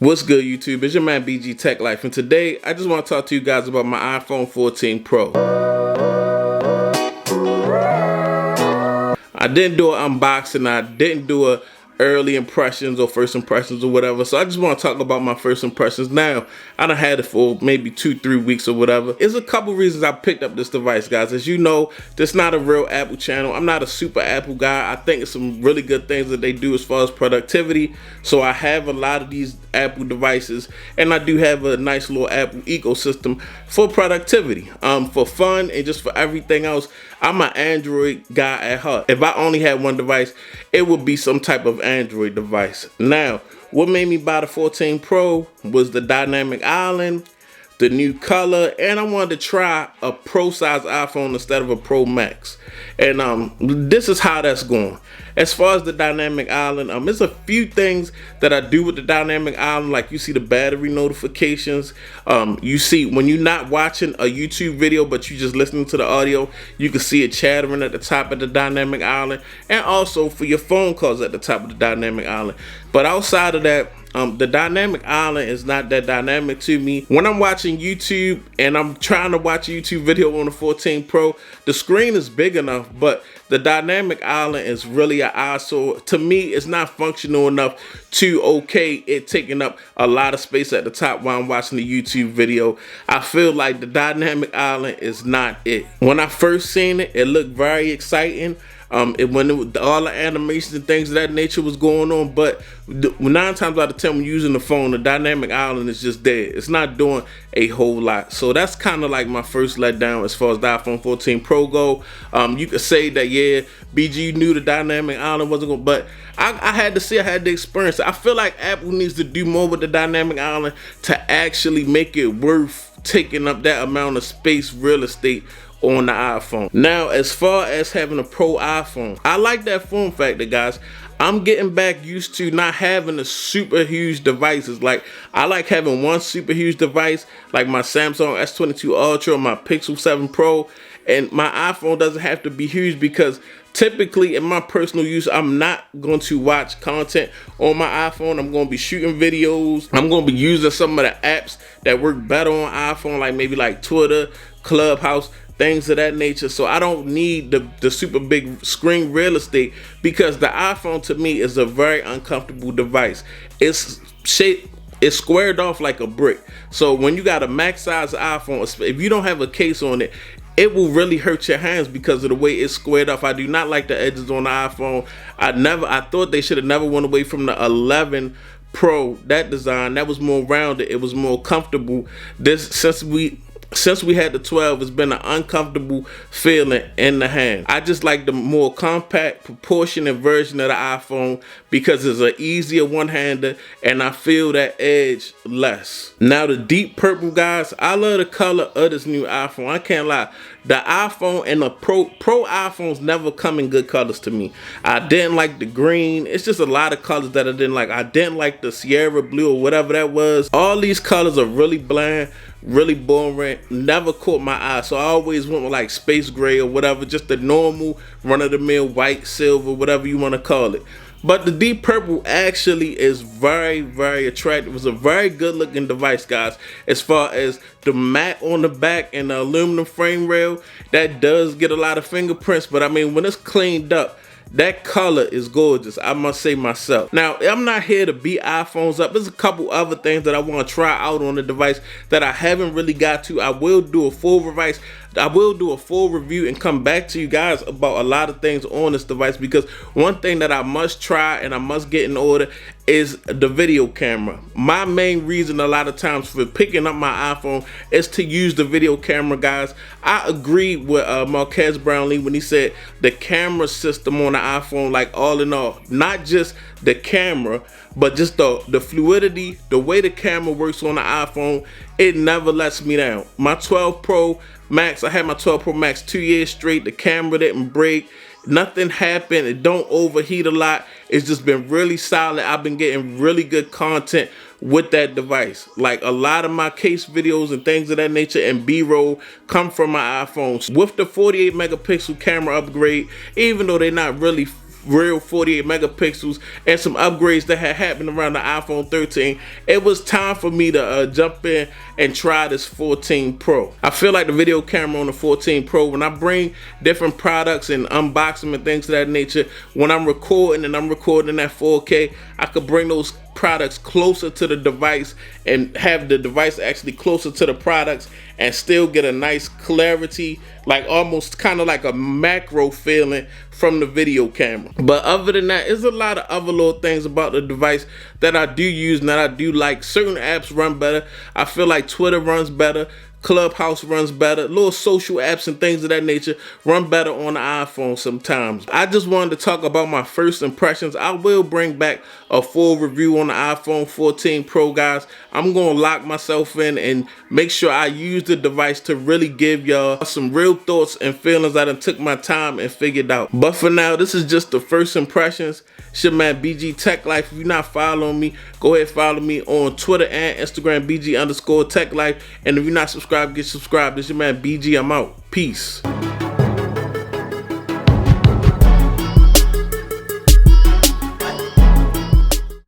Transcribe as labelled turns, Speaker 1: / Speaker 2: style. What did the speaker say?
Speaker 1: What's good, YouTube? It's your man BG Tech Life, and today I just want to talk to you guys about my iPhone 14 Pro. I didn't do an unboxing, I didn't do a early impressions or first impressions or whatever, so I just want to talk about my first impressions now. I done had it for maybe 2-3 weeks or whatever. There's a couple reasons I picked up this device, guys. As you know, this is not a real Apple channel. I'm not a super Apple guy. I think it's some really good things that they do as far as productivity, so I have a lot of these Apple devices, and I do have a nice little Apple ecosystem for productivity, for fun, and just for everything else. I'm an Android guy at heart. If I only had one device, it would be some type of Android device. Now, what made me buy the 14 Pro was the dynamic island, the new color, and I wanted to try a Pro size iPhone instead of a Pro Max. And this is how that's going. As far as the dynamic island, there's a few things that I do with the dynamic island, like you see the battery notifications. You see when you're not watching a YouTube video but you just listening to the audio, you can see it chattering at the top of the dynamic island, and also for your phone calls at the top of the dynamic island. But outside of that, the dynamic island is not that dynamic to me. When I'm watching YouTube and I'm trying to watch a YouTube video on the 14 Pro, the screen is big enough, but the dynamic island is really an eyesore. To me, it's not functional enough to it taking up a lot of space at the top while I'm watching the YouTube video. I feel like the dynamic island is not it. When I first seen it, it looked very exciting. All the animations and things of that nature was going on, but 9 times out of 10 when using the phone, the dynamic island is just dead. It's not doing a whole lot. So that's kind of like my first letdown as far as the iPhone 14 Pro go. You could say that, yeah, BG knew the dynamic island wasn't going, but I had to see, I had to experience it. I feel like Apple needs to do more with the dynamic island to actually make it worth taking up that amount of space, real estate on the iPhone. Now, as far as having a Pro iPhone, I like that form factor, guys. I'm getting back used to not having the super huge devices. Like, I like having one super huge device, like my Samsung S22 Ultra, my Pixel 7 Pro, and my iPhone doesn't have to be huge because typically in my personal use, I'm not going to watch content on my iPhone. I'm going to be shooting videos. I'm going to be using some of the apps that work better on iPhone, like maybe like Twitter, Clubhouse, things of that nature. So I don't need the super big screen real estate because the iPhone to me is a very uncomfortable device. It's shaped, it's squared off like a brick. So when you got a max size iPhone, if you don't have a case on it, it will really hurt your hands because of the way it's squared off. I do not like the edges on the iPhone. I thought they should have never went away from the 11 Pro, that design. That was more rounded, it was more comfortable. Since we had the 12, it's been an uncomfortable feeling in the hand. I just like the more compact, proportionate version of the iPhone because it's an easier one-hander and I feel that edge less. Now the deep purple, guys, I love the color of this new iPhone. I can't lie. The iPhone and the Pro iPhones never come in good colors to me. I didn't like the green. It's just a lot of colors that I didn't like. I didn't like the Sierra blue or whatever that was. All these colors are really bland, really boring, never caught my eye. So I always went with like space gray or whatever, just the normal run-of-the-mill white, silver, whatever you want to call it. But the deep purple actually is very, very attractive. It's a very good looking device, guys. As far as the matte on the back and the aluminum frame rail, that does get a lot of fingerprints, but I mean, when it's cleaned up, that color is gorgeous, I must say myself. Now, I'm not here to beat iPhones up. There's a couple other things that I want to try out on the device that I haven't really got to. I will do a full review and come back to you guys about a lot of things on this device, because one thing that I must try and I must get in order is the video camera. My main reason a lot of times for picking up my iPhone is to use the video camera, guys. I agree with Marquez Brownlee when he said the camera system on the iPhone, like all in all, not just the camera, but just the fluidity, the way the camera works on the iPhone, it never lets me down. My 12 Pro Max, I had my 12 Pro Max 2 years straight. The camera didn't break. Nothing happened. It don't overheat a lot. It's just been really solid. I've been getting really good content with that device. Like a lot of my case videos and things of that nature and B-roll come from my iPhones. With the 48 megapixel camera upgrade, even though they're not really real 48 megapixels and some upgrades that had happened around the iPhone 13, it was time for me to jump in and try this 14 Pro. I feel like the video camera on the 14 Pro, when I bring different products and unbox them and things of that nature, when I'm recording and I'm recording at 4K, I could bring those products closer to the device and have the device actually closer to the products and still get a nice clarity, like almost kind of like a macro feeling from the video camera. But other than that, there's a lot of other little things about the device that I do use and that I do like. Certain apps run better. I feel like Twitter runs better, Clubhouse runs better, little social apps and things of that nature run better on the iPhone sometimes. I just wanted to talk about my first impressions. I will bring back a full review on the iPhone 14 Pro, guys. I'm going to lock myself in and make sure I use the device to really give y'all some real thoughts and feelings that I took my time and figured out. But for now, this is just the first impressions. It's your man BG Tech Life. If you're not following me, go ahead and follow me on Twitter and Instagram, BG_Tech Life. And if you're not subscribed, get subscribed. This is your man BG. I'm out. Peace.